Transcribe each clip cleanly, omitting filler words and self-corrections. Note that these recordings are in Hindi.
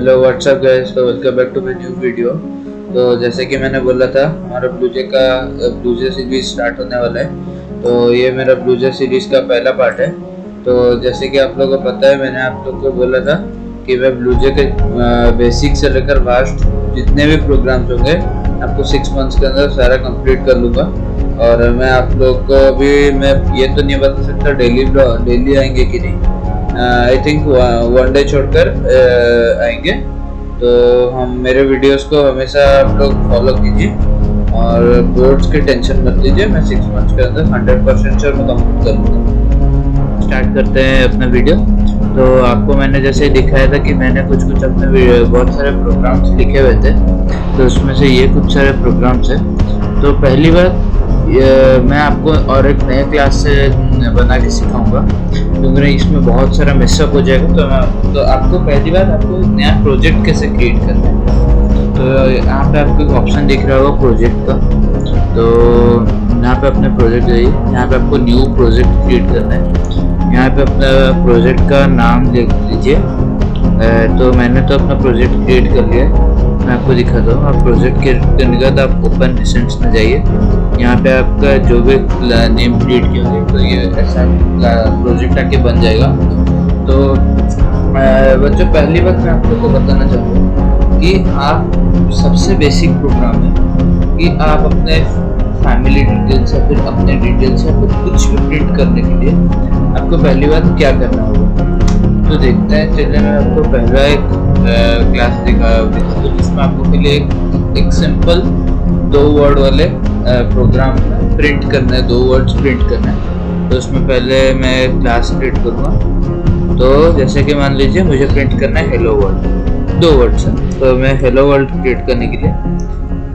हेलो व्हाट्सअप गाइस, तो welcome back to my new video. तो जैसे कि मैंने बोला था, हमारा ब्लूजे सीरीज स्टार्ट होने वाला है। तो ये मेरा ब्लूजे सीरीज का पहला पार्ट है। तो जैसे कि आप लोगों को पता है, मैंने आप लोग को बोला था कि मैं ब्लूजे के बेसिक से लेकर वास्ट जितने भी प्रोग्राम्स होंगे आपको 6 मंथ्स के अंदर सारा कंप्लीट कर लूँगा। और मैं आप लोग को भी मैं ये तो नहीं बता सकता डेली आएंगे कि नहीं। आई थिंक 1 डे छोड़कर आएंगे। तो हम मेरे वीडियोस को हमेशा आप लोग फॉलो कीजिए और बोर्ड्स की टेंशन मत लीजिए। मैं 6 मंथ्स के अंदर 100% श्योर मैं कंप्लीट कर लूँगा। स्टार्ट करते हैं अपना वीडियो। तो आपको मैंने जैसे दिखाया था कि मैंने कुछ अपने बहुत सारे प्रोग्राम्स लिखे हुए थे। तो उसमें से ये कुछ सारे प्रोग्राम्स हैं। तो पहली बार मैं आपको और एक नए क्लास से बना के सिखाऊंगा, क्योंकि इसमें बहुत सारा मिसअप हो जाएगा। तो आपको पहली बार आपको एक नया प्रोजेक्ट कैसे क्रिएट करना है। तो यहाँ पे आपको एक ऑप्शन दिख रहा होगा प्रोजेक्ट का। तो यहाँ पे अपने प्रोजेक्ट जाइए, यहाँ पे आपको न्यू प्रोजेक्ट क्रिएट करना है। यहाँ पे अपना प्रोजेक्ट का नाम लिख लीजिए। तो मैंने तो अपना प्रोजेक्ट क्रिएट कर लिया है, मैं आपको दिखाता हूँ। आप प्रोजेक्ट क्रिएट करने के बाद आप ओपन रिसेंट्स में जाइए। यहाँ पे आपका जो भी नेम क्रिएट किया होगा तो ये ऐसा प्रोजेक्ट आके बन जाएगा। तो बच्चों, पहली बात मैं आप लोग को बताना चाहूँगा कि आप सबसे बेसिक प्रोग्राम है कि आप अपने फैमिली डिटेल्स या फिर अपने डिटेल्स या फिर कुछ भी प्रिंट करने के लिए आपको पहली बात क्या करना होगा। तो देखते हैं, चलिए मैं आपको पहला एक क्लास दिखा तो जिसमें आपको के लिए एक सिंपल 2 वर्ड वाले प्रोग्राम प्रिंट करना है, 2 वर्ड्स प्रिंट करना है। तो उसमें पहले मैं क्लास क्रिएट करूँगा। तो जैसे कि मान लीजिए मुझे प्रिंट करना है हेलो वर्ल्ड, 2 वर्ड्स हैं। तो मैं हेलो वर्ल्ड क्रिएट करने के लिए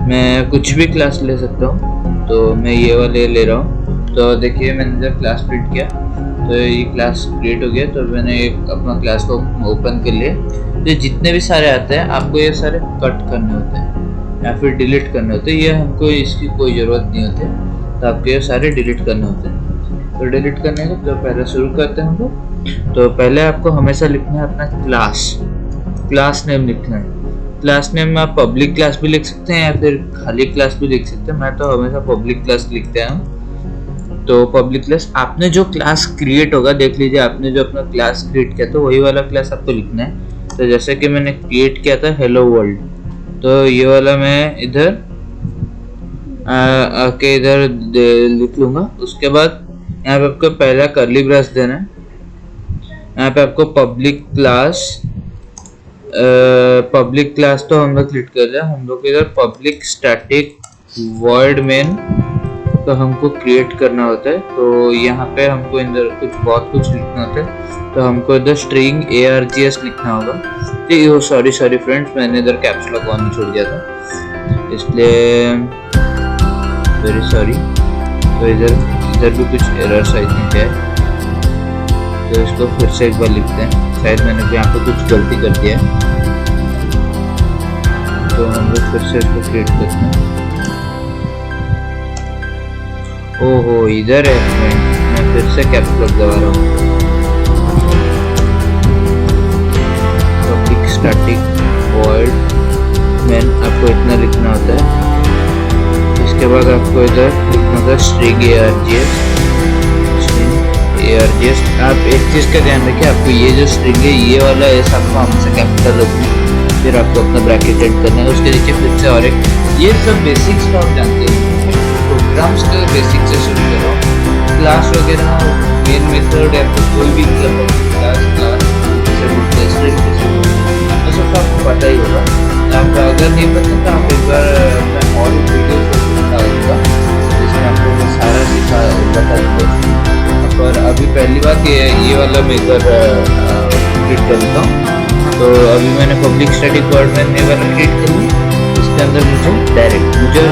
मैं कुछ भी क्लास ले सकता हूँ। तो मैं ये वाले ले रहा हूँ। तो देखिए, मैंने जब क्लास प्रिंट किया तो ये क्लास क्रिएट हो गया। तो मैंने अपना क्लास को ओपन कर लिया। तो जितने भी सारे आते हैं आपको ये सारे कट करने होते हैं या फिर डिलीट करने होते हैं। ये हमको इसकी कोई ज़रूरत नहीं होती, तो आपको ये सारे डिलीट करने होते हैं। तो डिलीट करने को तो पहले शुरू करते हैं हम लोग। तो पहले आपको हमेशा लिखना है अपना क्लास नेम लिखना है। क्लास नेम में आप पब्लिक क्लास भी लिख सकते हैं या फिर खाली क्लास भी लिख सकते हैं। मैं तो हमेशा पब्लिक क्लास लिखते हैं। तो पब्लिक क्लास, आपने जो क्लास क्रिएट होगा, देख लीजिए आपने जो अपना क्लास क्रिएट किया तो वही वाला क्लास आपको लिखना है। तो जैसे कि मैंने क्रिएट किया था हेलो वर्ल्ड, तो ये वाला मैं इधर आके इधर लिख लूँगा। उसके बाद यहाँ पे आपको पहला कर्ली ब्रेस देना है। यहाँ पे आपको पब्लिक क्लास तो हम लोग क्रिएट कर रहे हैं। हम लोग इधर पब्लिक स्टैटिक वर्ड मेन तो हमको क्रिएट करना होता है। तो यहाँ पे हमको इधर बहुत कुछ लिखना होता है। तो हमको इधर स्ट्रिंग args लिखना होगा। सॉरी फ्रेंड्स, मैंने इधर कैप्स लॉक ऑन छोड़ दिया था, इसलिए वेरी सॉरी। तो इधर भी कुछ एरर्स आई थिंक है, तो इसको फिर से एक बार लिखते हैं। शायद मैंने यहाँ पे कुछ गलती कर दिया है, तो हम लोग फिर से इसको क्रिएट करते हैं। ओहो, इधर है फ्रेंड्स, मैं फिर से कैप्स लॉक दबा रहा हूँ। पब्लिक स्टैटिक वॉइड मेन आपको इतना लिखना होता है। इसके बाद आपको इधर लिखना होता है स्ट्रिंग args। आप एक चीज़ का ध्यान रखिए, आपको ये जो स्ट्रिंग है ये वाला ऐसा आपको हमेशा कैपिटल रखना है। फिर आपको अपना ब्रैकेट एड करना है। उसके नीचे फिर से और एक, ये सब बेसिक्स तो आप जानते हैं। प्रोग्राम्स का बेसिक से शुरू करो, क्लास वगैरह मेन मेथड या फिर कोई भी क्लास सब आपको पता ही होगा। आपको अगर नहीं पता तो आप एक बार मैं और वीडियो बता दूँगा जिसमें आपको मैं सारा बता दूँगा। पर अभी पहली बात ये वाला मेकर क्रिएट कर लेता हूँ। तो अभी मैंने पब्लिक स्टैटिक वर्ड में वाला क्रिएट कर लिया। इसके अंदर मुझे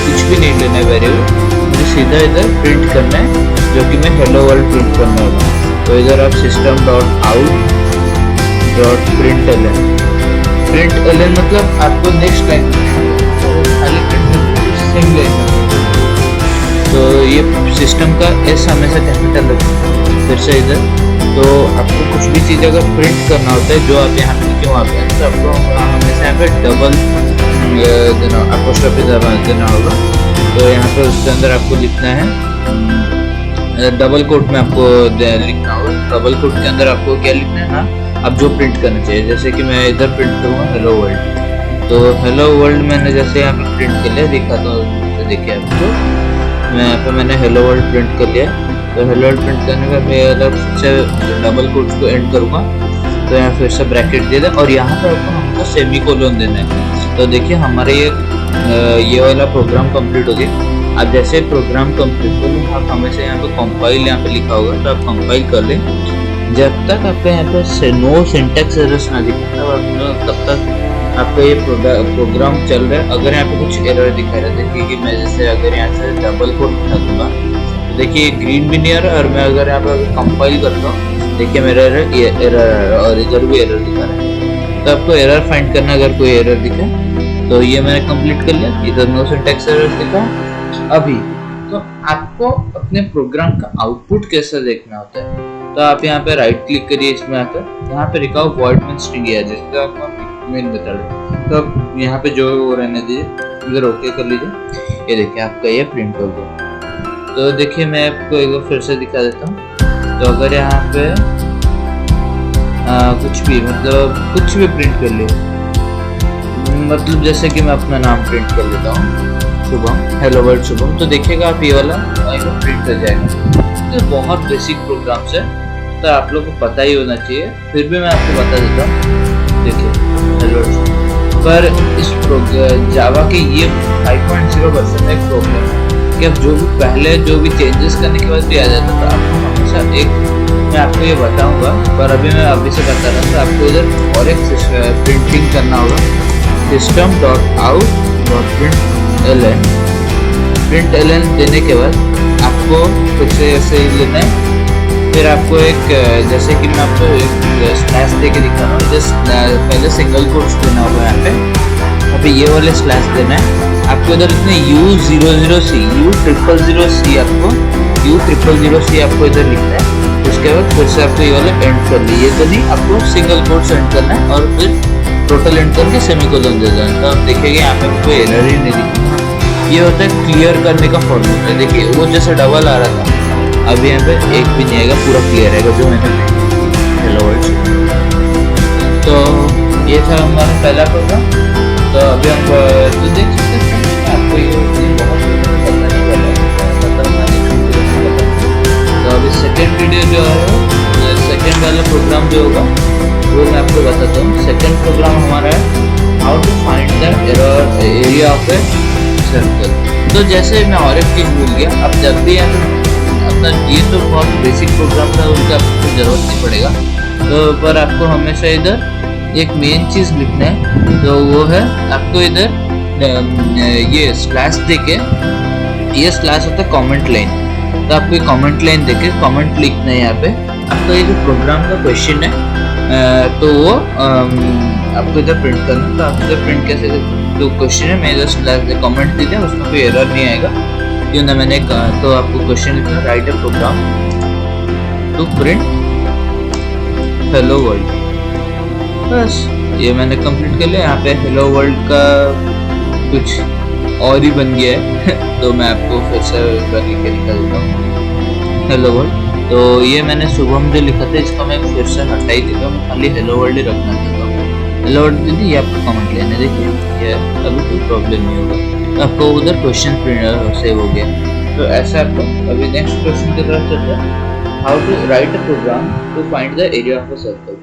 कुछ भी नहीं लेना है वेरिएबल, मुझे सीधा इधर प्रिंट करना है, जो कि मैं हेलो वर्ल्ड प्रिंट करना होगा। तो इधर आप system.out.println मतलब आपको नेक्स्ट लाइन खाली सेम लाइन। तो ये सिस्टम का एस हमेशा कैपिटल रखना। फिर से इधर तो आपको कुछ भी चीज़ अगर प्रिंट करना होता है जो आप यहाँ पे क्यों वहाँ पे, तो आपको हमेशा यहाँ पे डबल देना, अपोस्ट्रोफी देना होगा। तो यहाँ पे उसके अंदर आपको लिखना है डबल कोट में आपको लिखना होगा। डबल कोट के अंदर आपको क्या लिखना है ना, आप जो प्रिंट करना चाहिए। जैसे कि मैं इधर प्रिंट करूँगा हेलो वर्ल्ड, तो हेलो वर्ल्ड मैंने जैसे यहाँ पे प्रिंट कर लिया, दिखाता हूँ तो देखिए आपको, मैं यहाँ पे मैंने हेलो वर्ल्ड प्रिंट कर लिया। तो हेलो वर्ल्ड प्रिंट करने का मैं अगर फिर से डबल कोट्स को एंड करूँगा तो यहाँ फिर से ब्रैकेट दे दें और यहाँ पर आपको हमको सेमी कोलन देना है। तो देखिए हमारे ये वाला प्रोग्राम कंप्लीट हो गया। अब जैसे प्रोग्राम कंप्लीट हो गया, आप हमेशा यहाँ पे कंपाइल यहाँ पे लिखा होगा, तो आप कंपाइल कर लें। जब तक आपके यहाँ पे नो सिंटैक्स एरर्स ना दिखा तब तक आपका ये प्रोग्राम चल रहा है। अगर यहाँ पे कुछ एरर दिखा रहा है, देखिए कि मैं जैसे अगर यहाँ से डबल कोट उठा दूंगा तो देखिए ग्रीन भी नहीं आ रहा, और मैं अगर यहाँ पे कंपाइल करता हूँ देखिए मेरा एरर और इधर भी एरर दिखा रहा है। तो आपको एरर फाइंड करना, अगर कोई एरर दिखे तो ये मैंने कंप्लीट कर लिया। इधर नो सिंटैक्स एरर दिखा। अभी तो आपको अपने प्रोग्राम का आउटपुट कैसा देखना होता है, तो आप यहाँ पे राइट क्लिक करिए, इसमें आकर यहाँ पे लिखा हो वॉइड मेन स्ट्रिंग है, जिसका आपको मेन बता रहे। तो अब यहाँ पे जो वो रहने दीजिए, इधर ओके कर लीजिए। ये देखिए आपका ये प्रिंट हो गया। तो देखिए मैं आपको एक बार फिर से दिखा देता हूँ। तो अगर यहाँ पे कुछ भी मतलब कुछ भी प्रिंट कर ले, मतलब जैसे कि मैं अपना नाम प्रिंट कर लेता हूँ शुभम, हेलो वर्ल्ड शुभम, तो देखिएगा आप ये वाला प्रिंट कर जाएगा। तो बहुत बेसिक प्रोग्राम्स है, तो आप लोग को पता ही होना चाहिए, फिर भी मैं आपको बता देता हूँ। देखिए हेलो वर्ल्ड, पर इस जावा के ये 5.0 वर्जन में एक प्रॉब्लम है कि अब जो भी पहले जो भी चेंजेस करने के बाद भी आ जाता था, आपको हमेशा मैं आपको ये बताऊंगा, पर अभी मैं अभी से बता रहा था। आपको इधर और एक प्रिंटिंग करना होगा, system.out.println देने के बाद आपको फिर से ऐसे ही लेना है। फिर आपको एक जैसे कि मैं आपको एक स्लैश दे के दिखा रहा हूँ, पहले सिंगल कोट्स देना होगा यहाँ पे, अभी ये वाले स्लैश देना है आपको। इधर इतने U00C U000C आपको U000C आपको इधर लिखना है। उसके बाद फिर से आपको ये वाले एंड कर लिए, तो नहीं आपको सिंगल कोट्स एंड करना है और फिर टोटल एंड करके सेमीकोलन दे देना। तो आप देखिएगा यहाँ पे कोई एरर ही नहीं दिखेगा। ये होता है क्लियर करने का फॉर्मूला। देखिए वो जैसे डबल आ रहा था, अभी यहाँ पे एक भी नहीं आएगा, पूरा क्लियर आएगा जो मैंने हेलो वर्ल्ड। तो ये था हमारा पहला प्रोग्राम। तो अभी हम तो देख सकते हैं आपको ये बहुत पता नहीं वाला है। तो अभी सेकेंड वीडियो जो है, सेकेंड वाला प्रोग्राम जो होगा वो मैं आपको बताता हूँ। सेकेंड प्रोग्राम हमारा है how to find the area of a circle. तो जैसे मैं और एक चीज़ भूल गया, अब जब भी अपना ये तो बहुत बेसिक प्रोग्राम था, उनका आपको जरूरत नहीं पड़ेगा। तो पर आपको हमेशा इधर एक मेन चीज़ लिखना है, तो वो है आपको इधर ये स्लैश देके, ये स्लैश होता है कमेंट लाइन। तो आपको कमेंट लाइन देके कमेंट लिखना है यहाँ पे। आपका ये जो प्रोग्राम का क्वेश्चन है तो वो आपको इधर प्रिंट करना है। तो आप इधर प्रिंट कैसे करते हैं, तो क्वेश्चन है, मैं इधर स्लैश दे कमेंट दे दिया, उसमें कोई एरर नहीं आएगा क्यों ना मैंने कहा। तो आपको क्वेश्चन लिखना है, write a program to print hello world. बस ये मैंने कंप्लीट कर लिया। यहाँ पे हेलो वर्ल्ड का कुछ और ही बन गया है तो मैं आपको फिर से लिख के दिखा देता हूँ हेलो वर्ल्ड। तो ये मैंने शुभम जो लिखा था इसका मैं फिर से हटा ही देता हूँ, खाली हेलो वर्ल्ड ही रखना चाहता हूँ। हेलो वर्ल्ड दीदी ये आपको कमेंट लेने देखिए, ये अभी कोई प्रॉब्लम नहीं होगा। तो आपको उधर क्वेश्चन सेव हो गया। तो ऐसा आपको अभी नेक्स्ट क्वेश्चन की तरफ चलते हैं, how to write a program to find the area of a circle.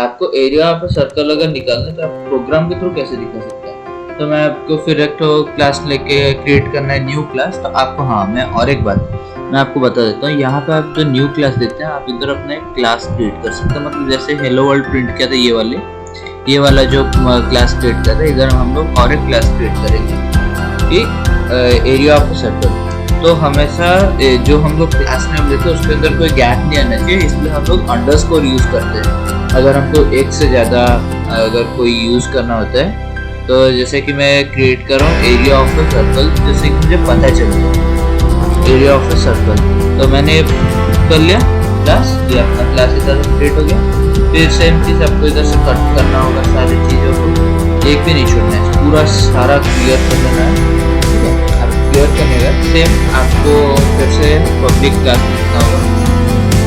आपको एरिया ऑफ अ सर्कल अगर निकालना है तो आप प्रोग्राम के थ्रू कैसे दिखा सकते हैं। तो मैं आपको फिर एक क्लास लेके क्रिएट करना है, न्यू क्लास। तो आपको हाँ मैं और एक बात मैं आपको बता देता हूँ, यहाँ पे आप जो न्यू क्लास देते हैं आप इधर अपना एक क्लास क्रिएट कर सकते हैं। मतलब जैसे हेलो वर्ल्ड प्रिंट किया था ये वाला जो क्लास क्रिएट किया था, इधर हम लोग और एक क्लास क्रिएट करेंगे कि एरिया ऑफ सर्कल। तो हमेशा जो हम लोग क्लास नेम लेते हैं उसके अंदर कोई गैप नहीं आना चाहिए, इसलिए हम लोग अंडरस्कोर यूज करते हैं। अगर हमको एक से ज़्यादा अगर कोई यूज करना होता है, तो जैसे कि मैं क्रिएट कर रहा हूँ एरिया ऑफ अ सर्कल, जैसे कि मुझे पता चल गया एरिया ऑफ अ सर्कल, तो मैंने कर लिया क्लास, ये अपना क्लास इधर क्रिएट हो गया। फिर सेम चीज आपको इधर से कट करना होगा सारी चीजों को, एक भी नहीं छोड़ना है, पूरा सारा क्लियर कर देना है। ठीक है, आप क्लियर करने का सेम आपको फिर से पब्लिक क्लास लिखना होगा,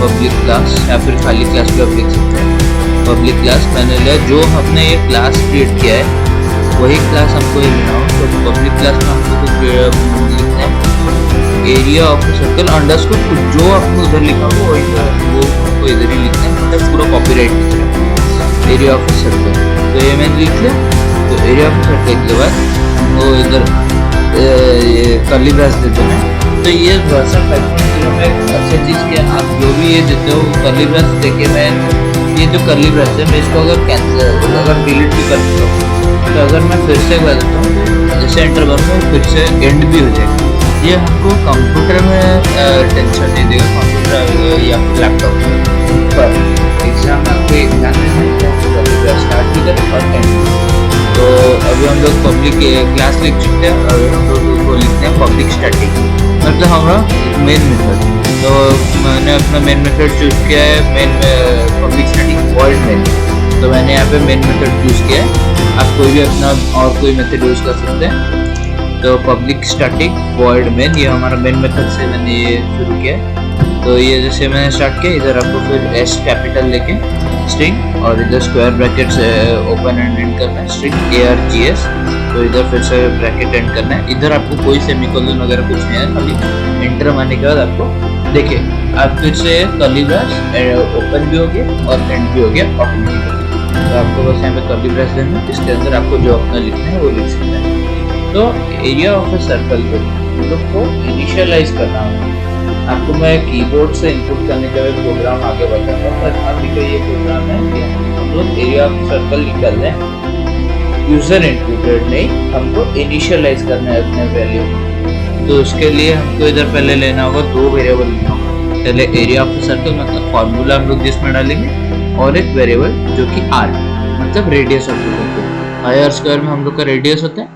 पब्लिक क्लास या फिर खाली क्लास भी आप लिख सकते हैं। पब्लिक क्लास मैंने लिया, जो हमने ये क्लास क्रिएट किया है वही क्लास हमको ये लेना हो। तो पब्लिक क्लास में हमको कुछ लिखना है, एरिया ऑफ सर्कल अंडरस्कोर, जो आपको उधर लिखा हो वही वो आपको इधर ही लिखना है, मतलब पूरा कॉपीराइट लिख रहा है, एरिया ऑफ सर्कल। तो ये मैंने लिख लिया। तो एरिया ऑफ सर्कल के बाद हमको इधर ये कर्ली ब्रैकेट देते हैं। तो ये वर्जन 5.0 में अच्छी चीज़ कि आप जो भी ये देते हो कर्ली ब्रैकेट देके, मैं ये जो कर्ली ब्रैकेट है मैं इसको अगर कैंसिल अगर डिलीट भी कर देता हूँ, तो अगर मैं फिर से कर देता हूँ जैसे एंटर करूँगा फिर से एंड भी हो जाएगा। ये हमको कंप्यूटर में टेंशन नहीं देगा, कंप्यूटर या लैपटॉप पर एग्जाम में आपको एग्जाम में स्टार्ट भी करें और एंड। तो अभी हम लोग पब्लिक क्लास लिख चुके हैं, अभी हम लोग को लिखते हैं पब्लिक स्टैटिक, मतलब हमारा मेन मेथड। तो मैंने अपना मेन मेथड चूज किया है, main public static void main. तो मैंने यहाँ पे मेन मेथड चूज किया है, आप कोई भी अपना और कोई मेथड यूज कर सकते हैं। तो पब्लिक स्टैटिक वॉइड मेन, ये हमारा मेन मेथड से मैंने ये शुरू किया। तो ये जैसे मैंने स्टार्ट किया, इधर आपको फिर एस कैपिटल लेके स्ट्रिंग और इधर स्क्वायर ब्रैकेट से ओपन एंड एंड करना है, स्ट्रिंग ARGS। तो इधर फिर से ब्रैकेट एंड करना है, इधर आपको कोई सेमीकोलन वगैरह कुछ नहीं है, खाली एंटर मारने के बाद आपको देखिए आप फिर से कर्ली ब्रैकेट ओपन भी हो गया और एंड भी हो गया ऑटोमेटिकली। तो आपको बस यहाँ पे कर्ली ब्रैकेट देना है, इसके अंदर आपको जो अपना लिखना है वो लिख सकते हैं। तो एरिया ऑफ ए सर्कल को हम लोग को इनिशियलाइज करना होगा। आपको मैं कीबोर्ड से इनपुट करने का भी प्रोग्राम आगे बताऊंगा, पर अभी का ये प्रोग्राम है कि हम लोग एरिया ऑफ सर्कल निकाल रहे हैं, यूजर इनपुटेड नहीं, हमको इनिशियलाइज करना है अपने वैल्यू। तो उसके लिए हमको इधर पहले लेना होगा दो वेरिएबल लेना होगा। पहले एरिया ऑफ सर्कल मतलब फॉर्मूला हम लोग जिसमें डालेंगे, और एक वेरिएबल जो कि r मतलब radius of circle. R square में हम लोग का रेडियस होता है।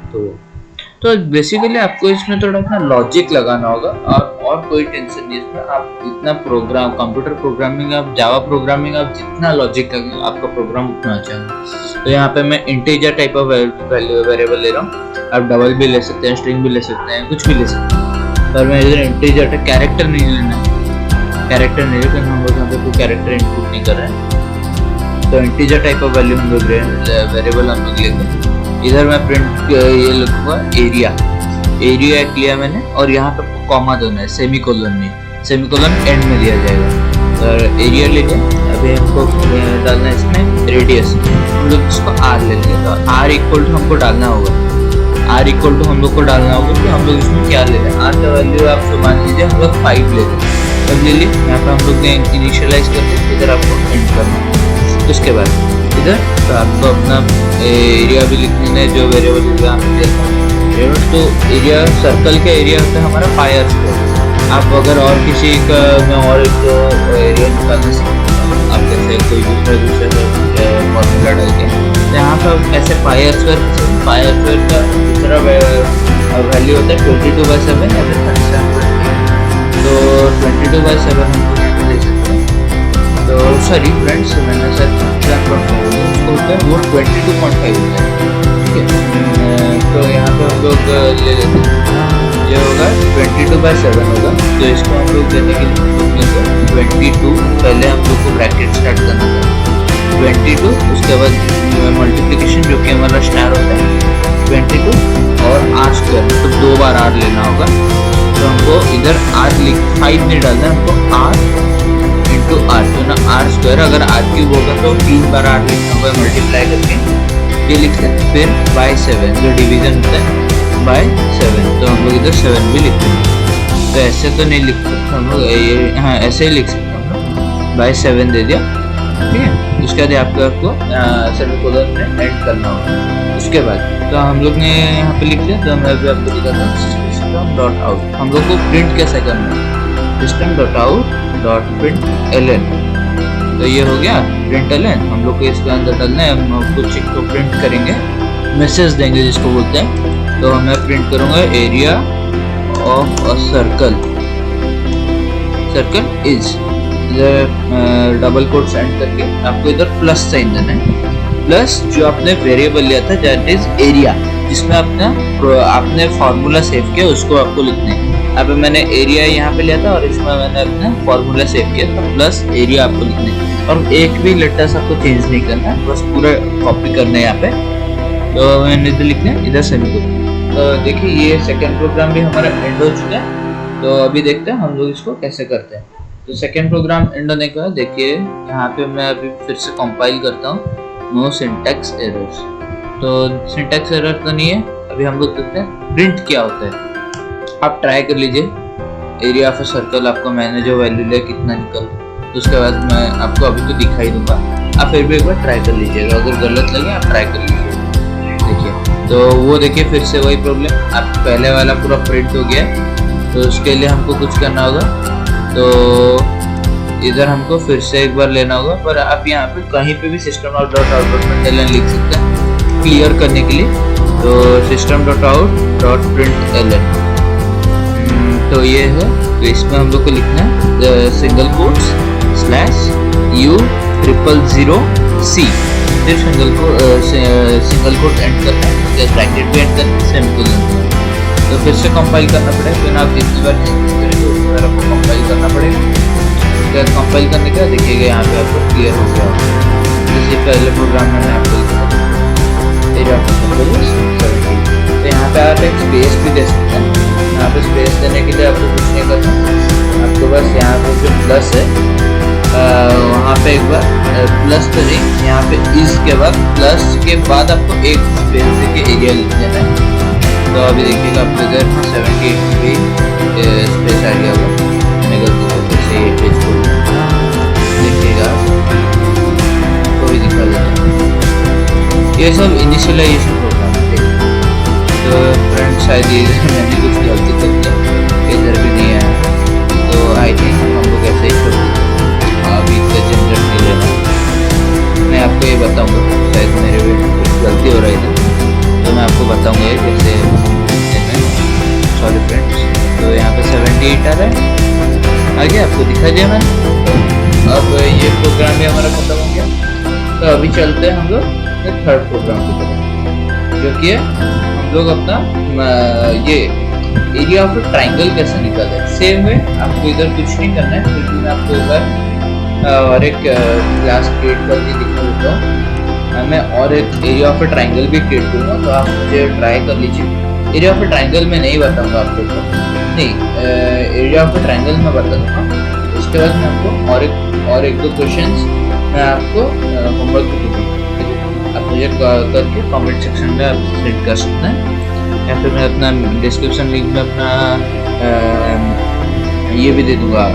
तो बेसिकली आपको इसमें थोड़ा अपना लॉजिक लगाना होगा, और कोई टेंशन नहीं इसमें। आप इतना प्रोग्राम, कंप्यूटर प्रोग्रामिंग, आप जावा प्रोग्रामिंग, आप जितना लॉजिक लगेगा आपका प्रोग्राम उतना अच्छा है। तो यहाँ पे मैं इंटीजर टाइप ऑफ वेरिएबल ले रहा हूँ, आप डबल भी ले सकते हैं, स्ट्रिंग भी ले सकते हैं, कुछ भी ले सकते हैं, पर मैं इधर इंटीजर कैरेक्टर नहीं लेना है, कैरेक्टर नहीं लेकिन हम लोग यहाँ पे कोई कैरेक्टर इनपुट नहीं कर रहे हैं। तो इंटीजर टाइप ऑफ वैल्यू हम लोग वेरिएबल हम लोग लेंगे। इधर मैं प्रिंट ये लिखूंगा एरिया, एरिया लिया मैंने, और यहाँ पे कॉमा देना है, सेमीकोलन नहीं, सेमीकोलन एंड में दिया जाएगा। और एरिया ले लिया, अभी हमको डालना है इसमें रेडियस, हम लोग इसको r ले लेंगे। तो r इक्वल टू हमको डालना होगा, r इक्वल टू हम लोग को डालना होगा कि हम लोग इसमें क्या ले लें। r का वैल्यू आप जो मान लीजिए हम लोग 5 ले लें, तब ले लिए। यहाँ पे हम लोग ने इनिशियलाइज करते, इधर आपको एंड करना है। उसके बाद इधर तो आपको अपना एरिया भी लिखना है, जो वेरिएबल यहाँ पे दिया था। तो एरिया सर्कल का एरिया होता है हमारा पाई स्क्वायर। आप अगर और किसी का में और एक एरिया निकालना सीखते हैं, आप जैसे कोई दूसरा फॉर्मूला डाल के, तो यहाँ पर ऐसे पाई स्क्वायर का दूसरा वैल्यू होता है 22/7 या फिर 37। तो 22/7 हम लोग यहाँ पे ले सकते हैं। तो सॉरी फ्रेंड्स, मैंने सर उसको होता है वो 22.5 होता है, ठीक है। तो यहाँ पे हम लोग ले लेते हैं, ये होगा 22/7 होगा। तो इसको हम लोग देने के लिए 22, पहले हम लोग को ब्रैकेट स्टार्ट करना था 22, उसके बाद मल्टीप्लिकेशन जो कि हमारा स्टार होता है 22 और r स्क्वायर, तो 2 बार r लेना होगा। तो हमको इधर r 5 नहीं डालना है, हमको r इंटू r, तो ना r स्क्वायर, अगर r क्यूब होगा तो 3 बार r लिखना होगा मल्टीप्लाई करके, ये लिख सकते हैं। फिर बाय 7 जो डिवीजन होता है बाय 7, तो हम लोग इधर 7 भी लिखते हैं। तो ऐसे तो नहीं लिख सकते हम लोग, ये हाँ ऐसे ही लिख सकते हैं हम लोग, बाय 7 दे दिया, ठीक है। उसके बाद आपको सेमीकोलन में एंड करना होगा। उसके बाद तो हम लोग ने यहाँ पे लिख लिया। तो मैं भी आपको दिखाता हूँ system.out, हम लोग को प्रिंट कैसे करना है, system.out.println। तो ये हो गया println, हम लोग को इसके अंदर डालना है। हम कुछ एक तो प्रिंट करेंगे, मैसेज देंगे जिसको बोलते हैं। तो मैं प्रिंट करूंगा area of a circle, circle is, इधर डबल कोट सेंड करके आपको इधर प्लस साइन देना है। प्लस जो आपने वेरिएबल लिया था दैट इज एरिया, जिसमें आपने फॉर्मूला सेव किया उसको आपको लिखना है। अब मैंने एरिया यहाँ पे लिया था और इसमें मैंने अपना फॉर्मूला सेव किया था, प्लस एरिया आपको लिखना है और एक भी लेटर्स आपको चेंज नहीं करना है, बस पूरा कॉपी करना है यहाँ पे। तो मैंने इधर लिखना है, इधर सेमीकोलन। तो देखिए ये सेकंड प्रोग्राम भी हमारा एंड हो चुका है। तो अभी देखते हैं हम लोग इसको कैसे करते हैं। तो सेकंड प्रोग्राम एंड होने के बाद देखिए यहाँ पे मैं अभी फिर से कंपाइल करता हूँ, नो सिंटैक्स एरर्स। तो सिंटैक्स एरर तो नहीं है। अभी हम लोग देखते हैं प्रिंट क्या होता है। आप ट्राई कर लीजिए, एरिया ऑफ अ सर्कल आपको मैंने जो वैल्यू लिया कितना निकल, तो उसके बाद मैं आपको अभी तो दिखाई दूंगा, आप फिर भी एक बार ट्राई कर लीजिएगा, अगर गलत लगे आप ट्राई कर लीजिए। देखिए तो वो देखिए फिर से वही प्रॉब्लम, आप पहले वाला पूरा प्रिंट हो गया, तो उसके लिए हमको कुछ करना होगा। तो इधर हमको फिर से एक बार लेना होगा, पर आप यहाँ पे कहीं पे भी system dot out dot print लिख सकते हैं क्लियर करने के लिए। तो system dot out dot print L, तो ये है। तो इसमें हम लोग को लिखना है सिंगल कोट्स स्लैश U000C, फिर सिंगल कोट एंड करना है, ब्रैकेट भी एंड करना है, सेमीकोलन। तो फिर से कंपाइल करना पड़ेगा, फिर आप जितनी बार चेंज करेंगे उतनी बार आपको कंपाइल करना पड़ेगा। उसके बाद कंपाइल करने के बाद देखिएगा यहाँ पे आपको क्लियर हो गया। जैसे पहले प्रोग्राम में आपको एरिया ऑफ सर्कल 70, तो यहाँ पे आप एक स्पेस भी दे सकते हैं। यहाँ पे स्पेस देने के लिए आपको कुछ नहीं करना, आपको बस यहाँ पे जो प्लस है वहाँ पे एक बार प्लस तो नहीं, यहाँ पे इस के बाद प्लस के बाद आपको एक स्पेस देके एरिया लिख देना है। तो अभी देखिएगा आपको इधर 78 भी स्पेस आ गया होगा, मैं गलती से ये पेज खोल देखिएगा तो भी दिखा देता हूँ। ये सब इनिशियलाइजेशन प्रोग्राम है। तो फ्रेंड शायद इधर मैंने कुछ गलती कर दिया, इधर भी नहीं आया, तो आई थिंक हम लोग ऐसे ही छोड़ देते, अभी इसका झंझट नहीं लेना। मैं आपको ये बताऊंगा, शायद मेरे भी कुछ गलती हो रही थी, तो मैं आपको बताऊंगा कैसे। सॉरी फ्रेंड्स, तो यहाँ पे 78 आ रहा है, आगे आपको दिखा दिया मैंने। अब ये प्रोग्राम भी हमारा खत्म हो गया। तो अभी चलते हैं हम लोग थर्ड प्रोग्राम की तरफ, जो कि हम लोग अपना ये एरिया ऑफ ट्राइंगल कैसे निकालते हैं। सेम वे आपको इधर कुछ नहीं करना है, क्योंकि मैं आपको एक बार और एक क्लास क्रिएट करके दिखा देता हूँ। मैं और एक एरिया ऑफ ट्राइंगल भी क्रिएट करूँगा, तो आप मुझे ट्राई कर लीजिए। एरिया ऑफ ट्राइंगल में नहीं बताऊँगा आपको, नहीं एरिया ऑफ ट्राइंगल में बता दूँगा। उसके बाद मैं आपको और एक दो क्वेश्चंस मैं आपको होमवर्क दूँगा, आप मुझे करके कमेंट सेक्शन में आप सेंड कर सकते हैं, या फिर मैं अपना डिस्क्रिप्शन लिंक में अपना ये भी दे दूंगा,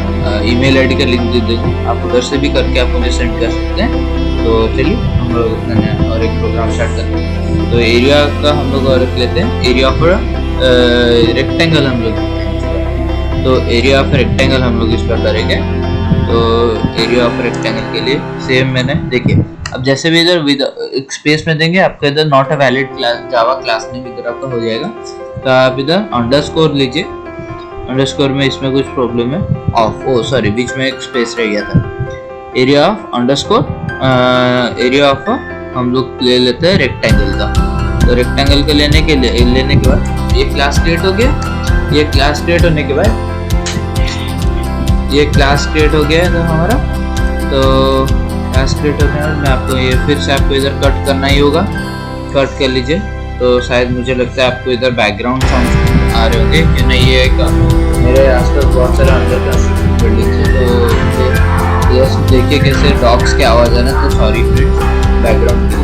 ईमेल आईडी का लिंक दे दूंगा, आप उधर से भी करके आप मुझे सेंड कर सकते हैं। तो चलिए हम लोग अपना नया और एक प्रोग्राम स्टार्ट करते हैं। तो एरिया का हम लोग और लेते हैं, एरिया ऑफ रेक्टेंगल हम लोग लेते हैं। तो एरिया ऑफ रेक्टेंगल हम लोग इस पर करेंगे। तो एरिया ऑफ रेक्टेंगल के लिए सेम मैंने देखिए, अब जैसे भी इधर एक स्पेस में देंगे आपका इधर not a valid class Java class name इधर आपका हो जाएगा। तो आप इधर अंडरस्कोर लीजिए, अंडरस्कोर में इसमें कुछ प्रॉब्लम है, ऑफ ओ सॉरी बीच में एक स्पेस रह गया था। Area of underscore area of हम लोग ले लेते हैं रेक्टेंगल का। तो रेक्टेंगल का लेने के बाद ये क्लास क्रिएट हो गया। ये क्लास क्रिएट होने के बाद ये क्लास क्रिएट हो गया है हमारा। तो क्लास क्रिएट होने के बाद मैं आपको ये फिर से आपको इधर कट करना ही होगा, कट कर लीजिए। तो शायद मुझे लगता है आपको इधर बैकग्राउंड साउंड आ रहे होंगे कि नहीं, ये मेरे आसपास बहुत सारे अंडर कंस्ट्रक्शन बिल्डिंग है। तो ये देखिए कैसे डॉग्स की आवाज़ है ना, तो सॉरी फ्रेंड्स बैकग्राउंड की,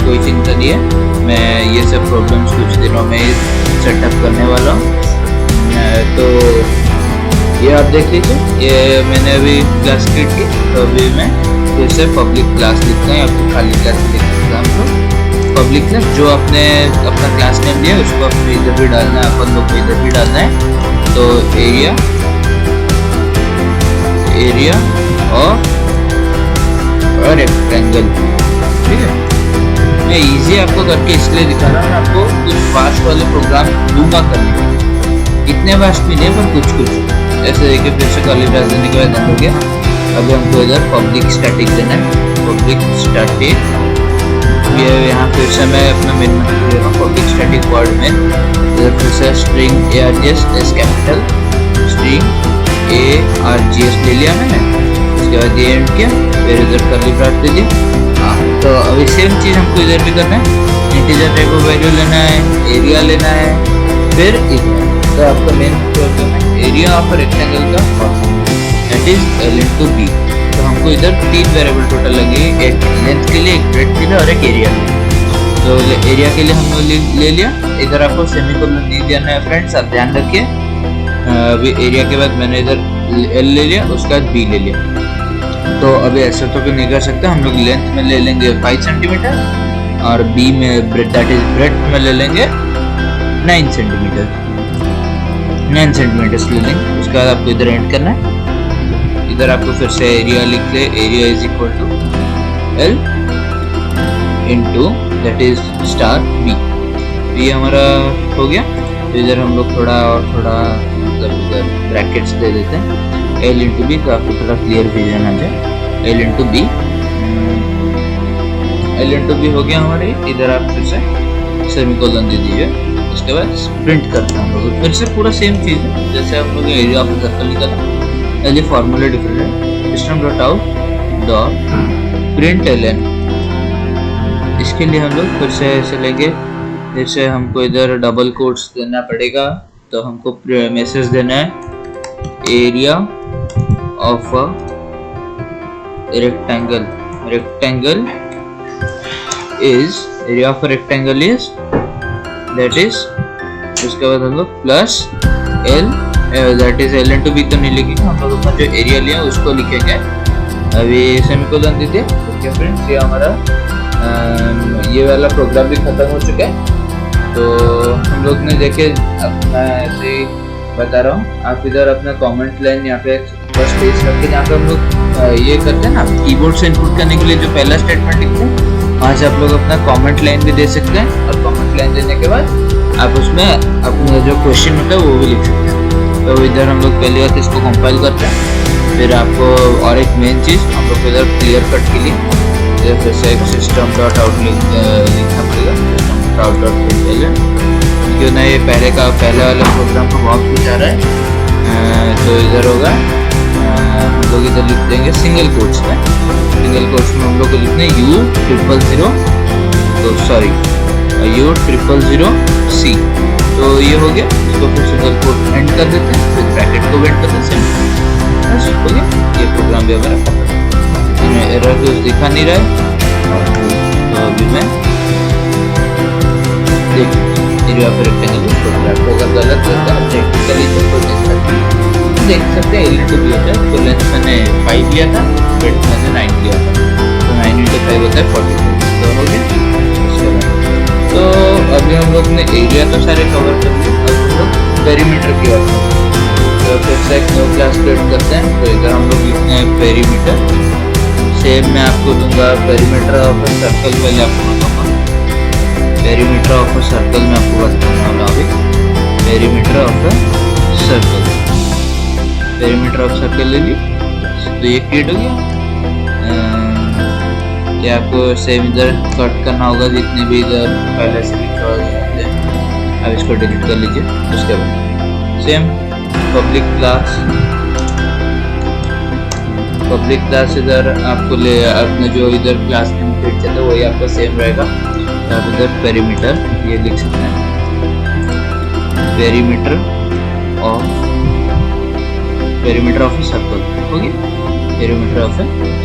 कोई चिंता नहीं है। मैं ये सब प्रॉब्लम्स कुछ दिनों में सेटअप करने वाला हूँ। तो ये आप देख लीजिए, ये मैंने अभी क्लास क्रिएट की, तो अभी मैं फिर से पब्लिक क्लास लिखता हूँ या फिर खाली क्लास लिख सकता हूँ। पब्लिक क्लास जो अपने अपना क्लास नेम दिया उसको अपने इधर भी डालना है, अपन लोग को इधर भी डालना है। तो एरिया और रेक्टेंगल, ठीक है। मैं इजी आपको करके इसलिए दिखा रहा हूँ, मैं आपको कुछ फास्ट वाले प्रोग्राम दूंगा करने, इतने फास्ट भी नहीं पर कुछ ऐसे देखिए फिर से कर्ली ब्रैकेट देने के बाद हो गया। अभी हमको इधर पब्लिक स्टैटिक देना है, पब्लिक स्टैटिक। ये यहाँ फिर से मैं अपना मेन मेथड ले रहा हूँ, पब्लिक स्टैटिक वर्ड में इधर फिर से string args S capital, string args ले लिया मैंने। उसके बाद ये एंड किया, फिर इधर कर्ली ब्रैकेट दे दिया। तो अभी सेम चीज़ हमको इधर भी करना है, इंटीजर टाइप ऑफ वैल्यू लेना है, एरिया लेना है, फिर इधर तो आपका मेन प्रॉब्लम है एरिया ऑफ रेक्टेंगल का that is l into b। तो हमको इधर 3 वेरिएबल टोटल लगेगी, एक लेंथ के लिए, एक ब्रेड्थ के लिए और एक एरिया के लिए। तो एरिया के लिए हमने ले लिया। इधर आपको सेमीकोलन नहीं देना है फ्रेंड्स, आप ध्यान रखिए। अभी एरिया के बाद मैंने इधर l ले लिया, उसके बाद b ले लिया। तो अभी ऐसा तो नहीं कर सकते, हम लोग लेंथ में ले लेंगे 5 सेंटीमीटर और b में दैट इज ब्रेड्थ में ले लेंगे 9 सेंटीमीटर, 9 सेंटीमीटर ले लेंगे। उसके बाद आपको इधर एंड करना है। इधर आपको फिर से एरिया लिख ले, area is equal to l into that is star b। ये हमारा हो गया। तो इधर हम लोग थोड़ा मतलब इधर ब्रैकेट्स दे देते हैं, l इंटू बी, तो आपको थोड़ा क्लियर विजन आ जाए। l into B, l into B हो गया हमारे। इधर आप फिर से सेमीकोलन दे दीजिए। उसके बाद प्रिंट करते हैं हम लोग फिर से पूरा सेम चीज़ है जैसे हम लोग एरिया ऑफ सर्कल निकाला। ये फॉर्मूला डिफरेंट है, system dot out dot print ln। इसके लिए हम लोग फिर से ऐसे लेंगे, फिर से हमको इधर डबल कोट्स देना पड़ेगा। तो हमको मैसेज देना है area of a rectangle, rectangle is, area of a rectangle is that is. उसके बाद हम लोग plus l that is l into B तो नहीं लिखेंगे, हम लोग अपना जो एरिया लिया उसको लिखेंगे। अभी सेमीकोलन दे दिया। ओके फ्रेंड्स, ये हमारा ये वाला प्रोग्राम भी खत्म हो चुका है। तो हम लोग ने देखे, अब मैं ऐसे ही बता रहा हूँ, आप इधर अपना कमेंट लाइन यहाँ पे फर्स्ट पेज रखते, जहाँ पे हम लोग ये करते हैं ना कीबोर्ड से इनपुट करने के लिए जो पहला स्टेटमेंट लिखते हैं, वहाँ से आप लोग अपना कमेंट लाइन भी दे सकते हैं। और कमेंट लाइन देने के बाद आप उसमें अपना जो क्वेश्चन होता है वो भी लिख सकते हैं। तो इधर हम लोग पहली बात इसको कंपाइल करते हैं, फिर आपको और एक मेन चीज़ हम लोग इधर क्लियर कट के लिए इधर फिर से एक सिस्टम डॉट आउट लिखना पड़ेगा, system dot out dot print. क्यों ना ये पहले वाला प्रोग्राम को बहुत कुछ आ रहा है। तो इधर होगा हम लोग इधर लिख देंगे सिंगल कोट्स में, सिंगल कोट्स में हम लोग को लिखना है U000, तो सॉरी U000C। तो ये हो गया। इसको फिर सिंगल कोट एंड कर देते हैं, फिर ब्रैकेट को एंड कर देते हैं, बस हो गया। ये प्रोग्राम भी हमारा खत्म। एरर कुछ दिखा नहीं रहा है। तो अभी मैं एरिया ऑफ रेक्टेंगल प्रोग्राम अगर गलत होता है टेक्निकली तो देख सकते हैं l इंटू बी होता है। तो लेंथ मैंने 5 लिया था, ब्रेड्थ मैंने 9 लिया था, तो 9 इंटू 5 होता है 45। तो हो गया। तो अभी हम लोग ने एरिया तो सारे कवर कर लिए, अब हम लोग पेरीमीटर की बात करते हैं। तो फिर से एक न्यू क्लास क्रिएट करते हैं। तो इधर हम लोग लिखते हैं पेरीमीटर। सेम मैं आपको दूंगा पेरीमीटर ऑफ अ सर्कल, पहले आपको बताऊंगा पेरीमीटर ऑफ अ सर्कल में आपको बताने वाला अभी। Perimeter of a circle, perimeter of circle ले ली। तो ये क्रिएट हो गया। ये आपको सेम इधर कट करना होगा जितने भी इधर पहले से लिखे हुए हैं, अब इसको डिलीट कर लीजिए। उसके बाद सेम पब्लिक क्लास इधर आपको ले अपने जो इधर क्लास नेम क्रिएट किया था वही आपका सेम रहेगा। तो आप इधर पेरीमीटर ये लिख सकते हैं, पेरीमीटर ऑफ सर्कल हो गया, पेरीमीटर ऑफ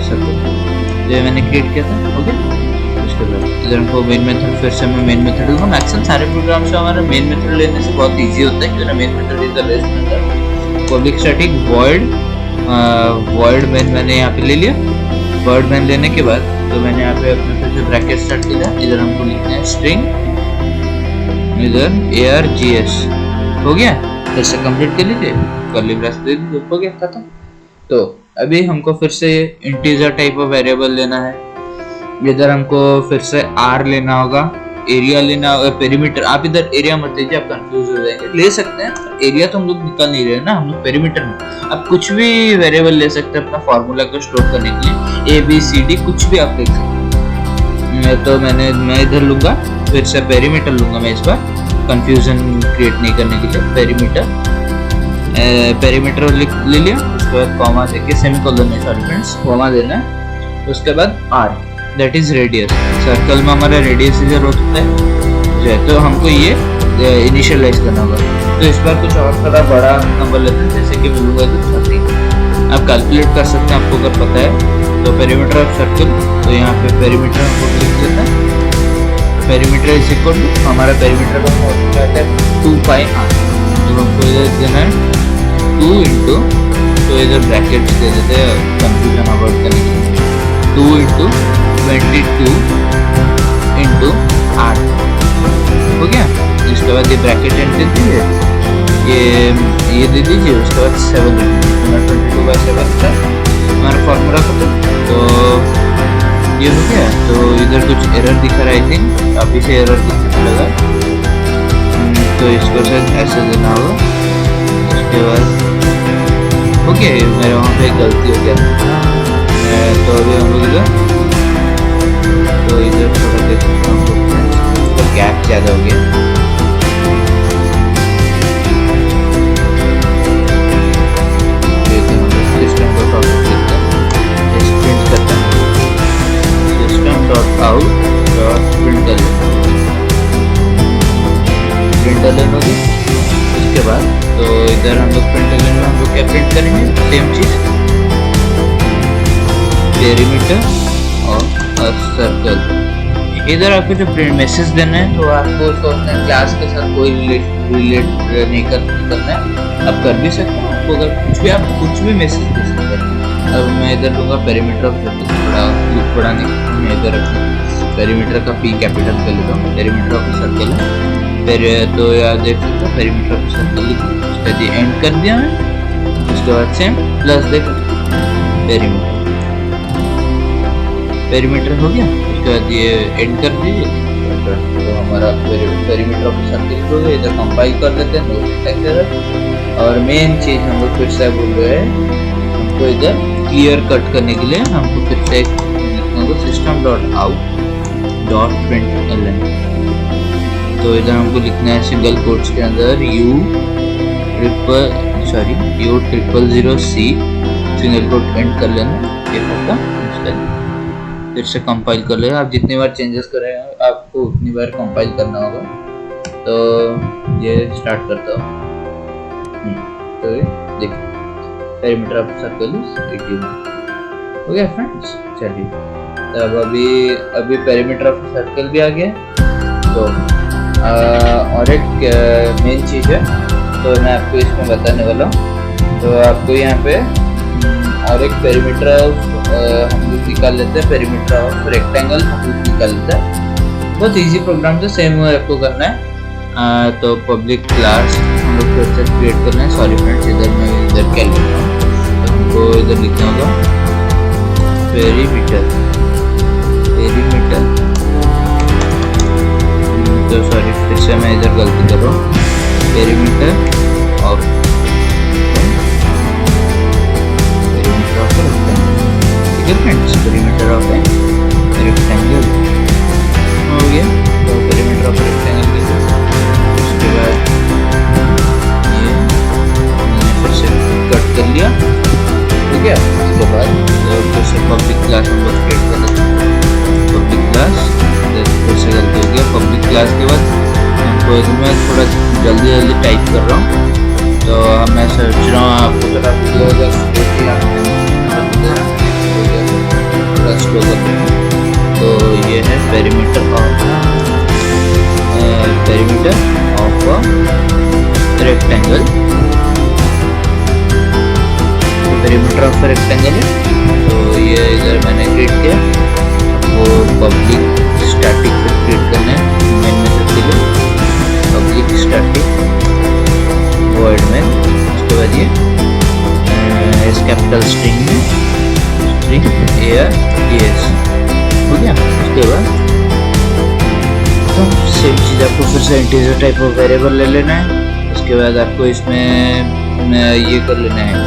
सर्कल जो मैंने क्रिएट किया था। ओके, उसके बाद इधर हमको मेन मेथड, फिर से मैं मेन मेथड लूँगा। मैक्सिमम सारे प्रोग्राम से हमारा मेन मेथड लेने से बहुत इजी होता है, क्योंकि main method is the best method. Public static void main मैंने यहाँ पे ले लिया। वॉइड मेन लेने के बाद तो मैंने यहाँ पे अपने फिर से ब्रैकेट स्टार्ट किया। इधर हमको लिखना है स्ट्रिंग, इधर args हो गया। फिर से कंप्लीट कर लीजिए, कर्ली ब्रैकेट दे दीजिए, हो गया खत्म। तो अभी हमको फिर से इंटीजर टाइप ऑफ वेरिएबल लेना है। इधर हमको फिर से r लेना होगा, एरिया लेना पेरीमीटर, आप इधर एरिया मत लीजिए, आप कंफ्यूज हो जाएंगे। ले सकते हैं एरिया तो हम लोग निकाल नहीं रहे ना, हम लोग पेरीमीटर में आप कुछ भी वेरिएबल ले सकते हैं अपना फार्मूला को स्टोर करने के लिए, ए बी सी डी कुछ भी आप ले सकते हैं। तो मैं इधर लूंगा, फिर से पेरीमीटर लूंगा मैं इस बार, कंफ्यूजन क्रिएट नहीं करने के लिए। पेरीमीटर ले लिया, उसके बाद कॉमा देके सेमीकोलन में, सॉरी फ्रेंड्स कॉमा देना है, उसके बाद R that is radius. Circle में हमारा रेडियस इधर होता है तो हमको ये इनिशियलाइज करना होगा। तो इस बार कुछ और थोड़ा बड़ा नंबर लेते हैं, जैसे कि मिलूंगा तो 30। आप कैलकुलेट कर सकते हैं आपको अगर पता है तो। पेरीमीटर ऑफ सर्कल, तो यहाँ पे पेरीमीटर हमको लिख देता है, पेरीमीटर इज इक्वल टू, हमारा पेरीमीटर का फॉर्मूला है 2 पाई r। तो हमको इधर देना है 2 इंटू, तो इधर ब्रैकेट्स दे देते हैं कंफ्यूजन अवॉइड करने के लिए, 2 इंटू 22 इंटू 8 हो गया। इसके बाद ये ब्रैकेट एंड दे दीजिए, ये दे दीजिए, उसके बाद 7 दे दीजिए, 22/7 का हमारा फॉर्मूला खत्म। तो ये हो गया। तो इधर कुछ एरर दिखा रहा है, आई थिंक अभी से एरर दिखने लगा, तो इसको शायद ऐसे देना होगा। उसके बाद हो गया, मेरे वहाँ पे गलती हो गया। तो अभी हम लोग इधर थोड़ा देख सकते हैं, तो गैप ज़्यादा हो गया। सिस्टम को टॉपिक देखते हैं, प्रिंट करते हैं, system dot out dot println होगी। उसके बाद तो इधर हम लोग प्रिंटलन में हम लोग क्या प्रिंट करेंगे, सेम चीज़, पेरीमीटर और सर्कल। इधर आपको जो प्रिंट मैसेज देना है, तो आपको उसको अपने क्लास के साथ कोई रिलेट नहीं करना है, आप कर भी सकते हैं। आपको अगर कुछ भी मैसेज दे सकते हैं। अब मैं इधर लूँगा पेरीमीटर ऑफ सर्कल, थोड़ा लुक बढ़ाने मैं इधर पेरीमीटर का पी कैपिटल कर लेता हूँ, पेरीमीटर ऑफ सर्कल है। फिर तो यार देख सकते हो पेरीमीटर ऑफ सर्कल लिख, उसका जी एंड कर दिया मैं, उसके बाद सेम प्लस देख पेरीमीटर हो गया। उसके बाद ये एंड कर दीजिए, तो हमारा पेरीमीटर ऑफ सर्कल हो गया। इधर कंपाइल कर देते हैं, नो सिंटैक्स एरर। और मेन चीज़ हम लोग फिर से बोल रहे हैं, हमको इधर क्लियर कट करने के लिए हमको फिर से system dot out dot println. तो इधर हमको लिखना है सिंगल कोट्स के अंदर U000C, सिंगल कोट एंड कर लेना, ये होगा। फिर से कंपाइल कर लेना, आप जितनी बार चेंजेस करें आपको उतनी बार कंपाइल करना होगा। तो ये स्टार्ट करता हूँ, तो ये देखिए पेरीमीटर ऑफ सर्कल इज 81 हो गया फ्रेंड्स। चलिए, तो अब अभी पेरीमीटर ऑफ सर्कल भी आ गया। तो और एक मेन चीज़ है, तो मैं आपको इसमें बताने वाला हूँ। तो आपको यहाँ पे और एक पेरीमीटर हम लोग निकाल लेते हैं, पेरीमीटर ऑफ रेक्टेंगल हम लोग निकाल लेते हैं। बहुत इजी प्रोग्राम है, सेम आपको करना है। तो पब्लिक क्लास हम लोग फिर से क्रिएट करना है। सॉरी फ्रेंड्स, इधर क्या लिखना है, तो हमको इधर लिखना होगा पेरीमीटर। तो सॉरी, फिर से मैं इधर गलती कर रहा हूँ, perimeter of friends, perimeter of rectangle हो गया। तो पेरीमीटर ऑफ रेक्टेंगल के उसके बाद ये मैंने फिर से कट कर लिया, ठीक है। उसके बाद फिर से पब्लिक क्लास हम लोग क्रिएट कर लेते हैं, पब्लिक क्लास। फिर से गलती हो गया, पब्लिक क्लास के बाद हमको मैं थोड़ा जल्दी टाइप कर रहा हूँ, तो मैं सोच रहा हूँ आपको थोड़ा वीडियो तो ये है perimeter of rectangle. Perimeter of rectangle है, तो ये इधर मैंने क्रिएट किया। वो पब्लिक स्टैटिक से क्रिएट करना है, मेन मेथड के लिए पब्लिक स्टैटिक वॉइड में। उसके बाद ये एस कैपिटल स्ट्रिंग में स्ट्रिंग ARTS हो गया। उसके बाद तो सेम चीज़ आपको फिर से इंटीजर टाइप ऑफ वेरिएबल ले लेना है। उसके बाद आपको इसमें ये कर लेना है,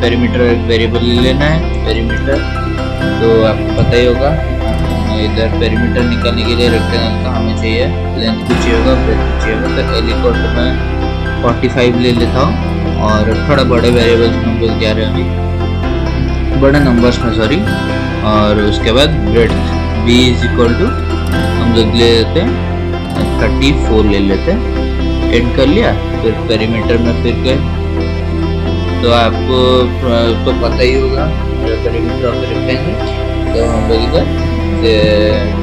पेरीमीटर एक वेरिएबल ले लेना है, पेरीमीटर। तो आपको पता ही होगा, इधर पेरीमीटर निकालने के लिए रेक्टेंगल का हमें चाहिए लेंथ भी चाहिए होगा, ब्रेथ भी चाहिए होगा। तो एल इक्वल टू मैं 45 ले लेता हूँ और थोड़ा बड़े वेरिएबल्स में हम लोग जा रहे हैं अभी, बड़े नंबर्स में सॉरी। और उसके बाद breadth B is equal to हम लोग ले लेते हैं 34 ले लेते हैं। एड कर लिया, फिर पेरीमीटर में फिर गए। तो आपको तो पता ही होगा पेरीमीटर ऑफ रेक्टेंगल। तो हम लोग इधर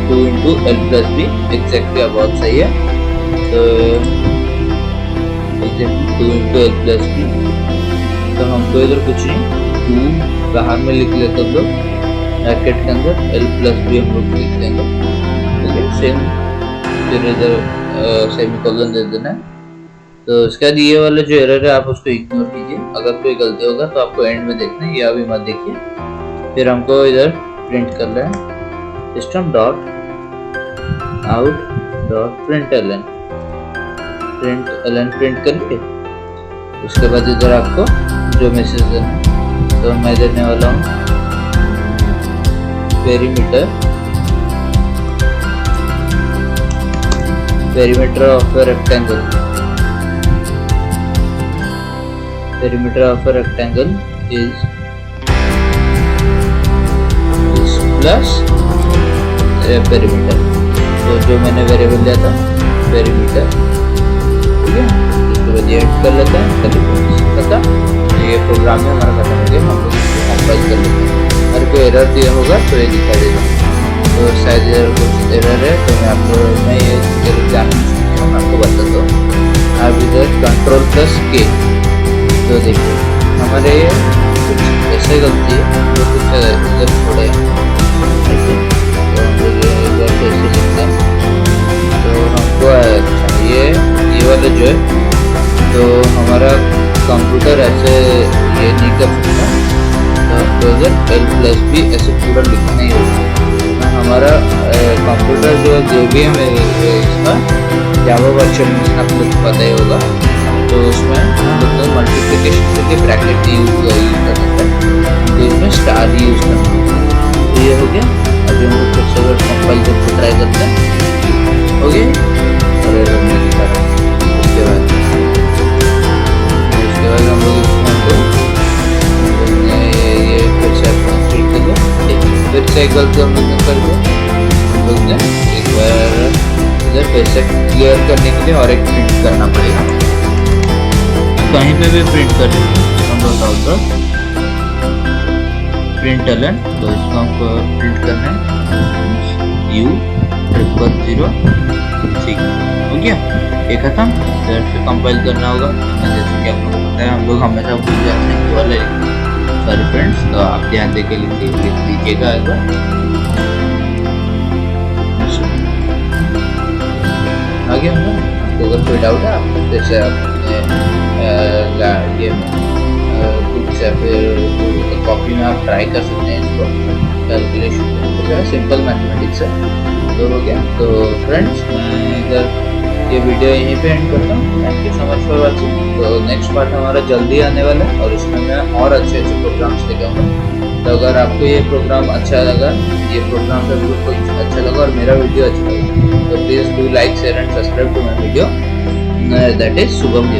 2 into L plus B exactly बहुत सही है। तो exactly 2 into L plus B. तो हमको इधर कुछ नहीं, 2 बाहर में लिख लेते हम लोग ब्रैकेट के अंदर, एल प्लस बी हम लोग लिख देंगे। सेम, फिर इधर सेमीकोलन दे देना है। तो उसके बाद ये वाला जो एरर है आप उसको इग्नोर कीजिए। अगर कोई गलती होगा तो आपको एंड में देखना है, ये अभी मत देखिए। फिर हमको इधर प्रिंट कर रहे हैं system dot out dot println print कर लिए। उसके बाद इधर आपको जो मैसेज देना है, तो मैं देने वाला हूँ perimeter of a rectangle. Perimeter of a rectangle is plus perimeter. तो जो मैंने वेरिएबल लिया था perimeter, ठीक है। उसके बाद ये ऐड कर लेते हैं पता। ये प्रोग्राम में हमारा खत्म हो गया, हम लोग इसको कंपाइल कर लेते हैं। अगर कोई एरर दिया होगा तो ये दिखा देगा। तो शायद इधर कुछ एरर है, तो मैं ये जानना चाहता हूँ, मैं आपको बताता हूँ। आप इधर कंट्रोल प्लस के, तो देखिए हमारे कुछ ऐसे गलती है, तो कुछ इधर थोड़े ऐसे, तो हम लोग इधर ऐसे लिखते हैं। तो हमको ये वाला जो है, तो हमारा कंप्यूटर ऐसे ये नहीं कर सकता। तो हमको इधर एल प्लस बी ऐसे पूरा लिखना ही होगा। हमारा कंप्यूटर जो JVM है इसका जावा वर्चुअल मशीन आप लोग पता ही होगा। तो उसमें हम लोग को मल्टीप्लिकेशन के लिए ब्रैकेट यूज करना है, तो इसमें स्टार यूज करना है। तो ये हो गया। अभी हम लोग फिर से कंपाइल करके ट्राई करते हैं, हो गया। और उसके बाद हम लोग ये फिर से फिर से एक गलती हम लोग ने कर दिया। हम लोग ने एक बार इधर पैसे क्लियर करने के लिए और एक प्रिंट करना पड़ेगा। कहीं पे भी प्रिंट कर हम लोग आउटपुट प्रिंट एलन, तो इसको हमको प्रिंट करना है U0006। हो गया, ये खत्म। फिर कंपाइल करना होगा। जैसे कि आपको पता है हम लोग हमेशा भूल जाते हैं वाले सॉरी फ्रेंड्स, तो आप ध्यान दे के लिख लीजिएगा एक बार। आगे हम आपको अगर कोई डाउट है आप जैसे अपने ये बुक्स या फिर कॉपी में आप ट्राई कर सकते हैं इसको। कैलकुलेशन तो है, सिंपल मैथमेटिक्स है। तो हो गया। तो फ्रेंड्स मैं इधर ये वीडियो यहीं पे एंड करता हूँ। Thank you so much for watching. तो नेक्स्ट पार्ट हमारा जल्दी आने वाला है और इसमें मैं और अच्छे प्रोग्राम्स लेके आऊँगा। तो अगर आपको ये प्रोग्राम अच्छा लगा, ये प्रोग्राम से बिल्कुल अच्छा लगा और मेरा वीडियो अच्छा लगा, तो please do like share and subscribe to my video. That is Shubham ji.